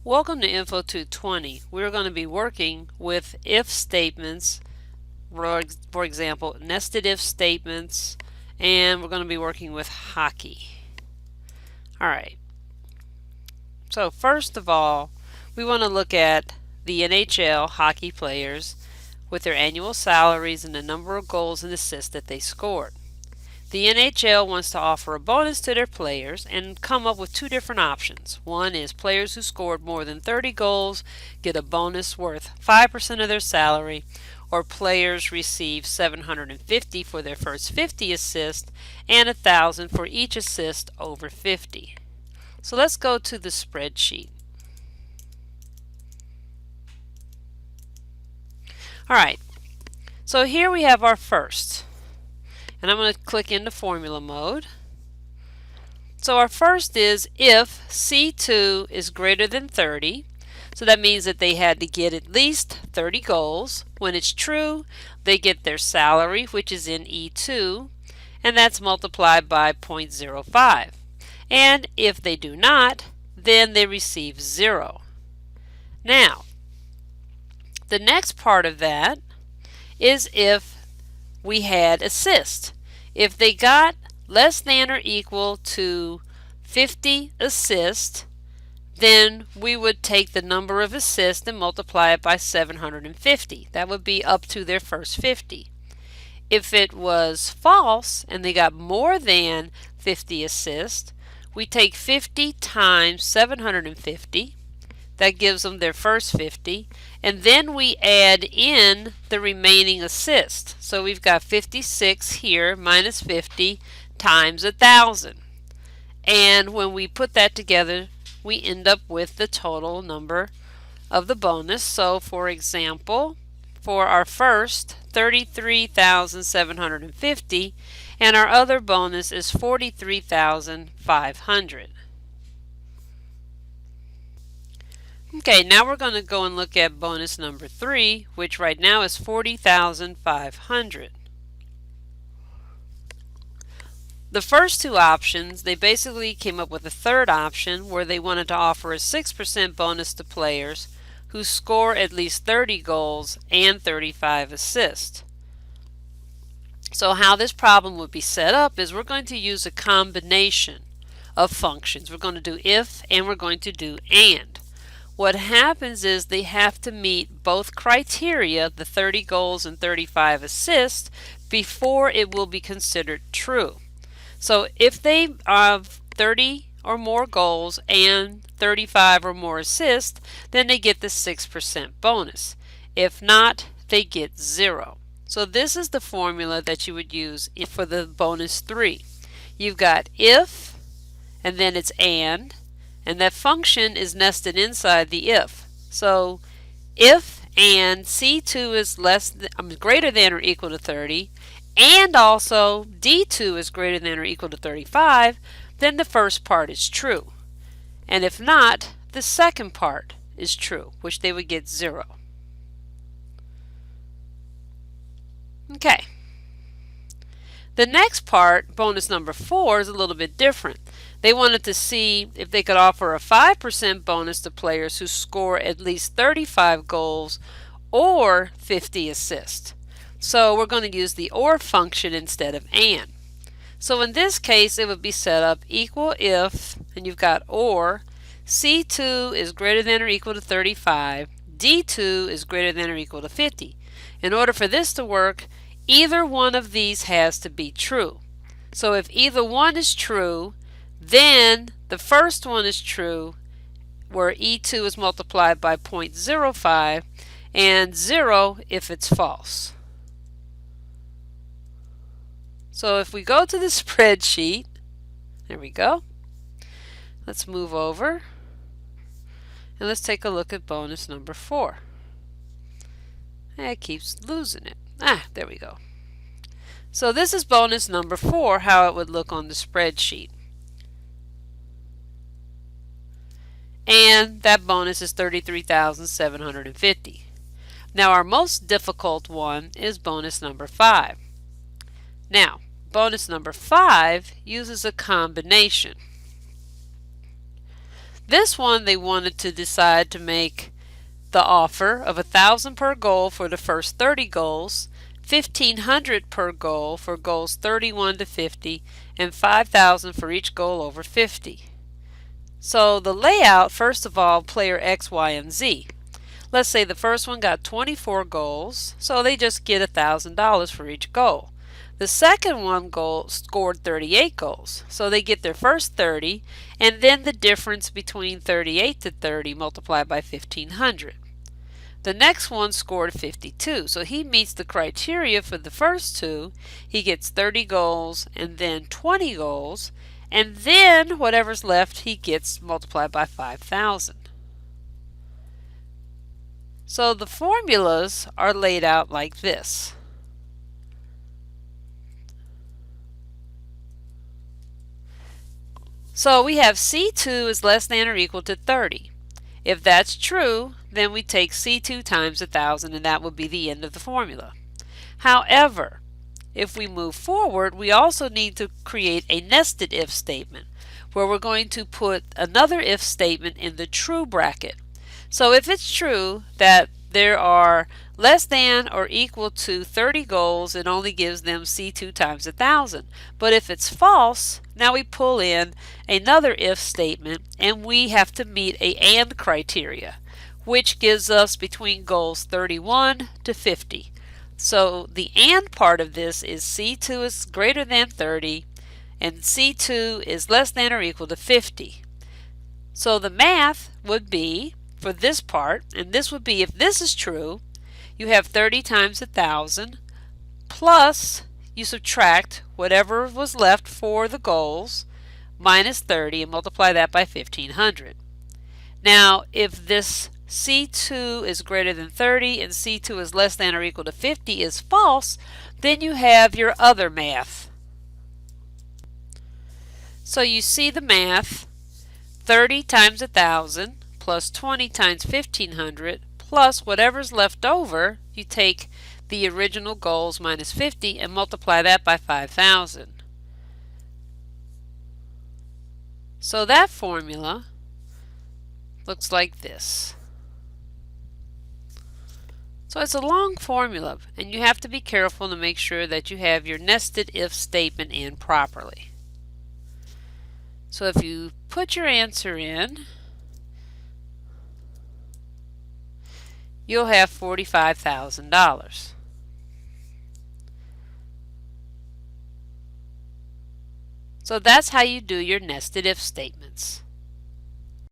Welcome to Info 220. We're going to be working with if statements, for example, nested if statements, and we're going to be working with hockey. Alright, so first of all, we want to look at the NHL hockey players with their annual salaries and the number of goals and assists that they scored. The NHL wants to offer a bonus to their players and come up with two different options. One is players who scored more than 30 goals get a bonus worth 5% of their salary, or players receive $750 for their first 50 assists and $1,000 for each assist over 50. So let's go to the spreadsheet. Alright, so here we have our first. And I'm going to click into formula mode. So our first is if C2 is greater than 30. So that means that they had to get at least 30 goals. When it's true, they get their salary, which is in E2, and that's multiplied by 0.05. And if they do not, then they receive 0. Now, the next part of that is if we had assist. If they got less than or equal to 50 assists, then we would take the number of assists and multiply it by 750. That would be up to their first 50. If it was false and they got more than 50 assists, we take 50 times 750. That gives them their first 50, and then we add in the remaining assist. So we've got 56 here minus 50 times 1,000. And when we put that together, we end up with the total number of the bonus. So for example, for our first 33,750, and our other bonus is 43,500. Okay, now we're going to go and look at bonus number 3, which right now is 40,500. The first two options, they basically came up with a third option where they wanted to offer a 6% bonus to players who score at least 30 goals and 35 assists. So how this problem would be set up is we're going to use a combination of functions. We're going to do if and we're going to do and. What happens is they have to meet both criteria, the 30 goals and 35 assists, before it will be considered true. So if they have 30 or more goals and 35 or more assists, then they get the 6% bonus. If not, they get 0. So this is the formula that you would use for the bonus 3. You've got if, and then it's and that function is nested inside the if. So if and C2 is greater than or equal to 30, and also D2 is greater than or equal to 35, then the first part is true. And if not, the second part is true, which they would get 0. Okay. The next part, bonus number 4, is a little bit different. They wanted to see if they could offer a 5% bonus to players who score at least 35 goals or 50 assists. So we're going to use the or function instead of and. So in this case, it would be set up equal if, and you've got or, C2 is greater than or equal to 35, D2 is greater than or equal to 50. In order for this to work, either one of these has to be true. So if either one is true, then the first one is true, where E2 is multiplied by 0.05, and 0 if it's false. So if we go to the spreadsheet, there we go. Let's move over, and let's take a look at bonus number 4. It keeps losing it. There we go. So this is bonus number 4, how it would look on the spreadsheet. And that bonus is 33,750. Now our most difficult one is bonus number 5. Now, bonus number 5 uses a combination. This one they wanted to decide to make the offer of $1,000 per goal for the first 30 goals, $1,500 per goal for goals 31 to 50, and $5,000 for each goal over 50. So the layout, first of all, player X, Y, and Z. Let's say the first one got 24 goals, so they just get $1,000 for each goal. The second one scored 38 goals, so they get their first 30, and then the difference between 38 to 30 multiplied by 1,500. The next one scored 52, so he meets the criteria for the first two. He gets 30 goals and then 20 goals, and then whatever's left he gets multiplied by 5,000. So the formulas are laid out like this. So we have C2 is less than or equal to 30. If that's true, then we take C2 times 1,000, and that would be the end of the formula. However, if we move forward, we also need to create a nested if statement where we're going to put another if statement in the true bracket. So if it's true that there are less than or equal to 30 goals, it only gives them C2 times 1,000. But if it's false, now we pull in another if statement and we have to meet a AND criteria, which gives us between goals 31 to 50. So the AND part of this is C2 is greater than 30 and C2 is less than or equal to 50. So the math would be for this part, and this would be if this is true, you have 30 times 1,000 plus you subtract whatever was left for the goals minus 30 and multiply that by 1,500. Now if this C2 is greater than 30 and C2 is less than or equal to 50 is false, then you have your other math. So you see the math, 30 times 1,000 plus 20 times 1,500 plus whatever's left over, you take the original goals minus 50 and multiply that by 5,000. So that formula looks like this. So it's a long formula, and you have to be careful to make sure that you have your nested if statement in properly. So if you put your answer in, you'll have $45,000. So that's how you do your nested if statements.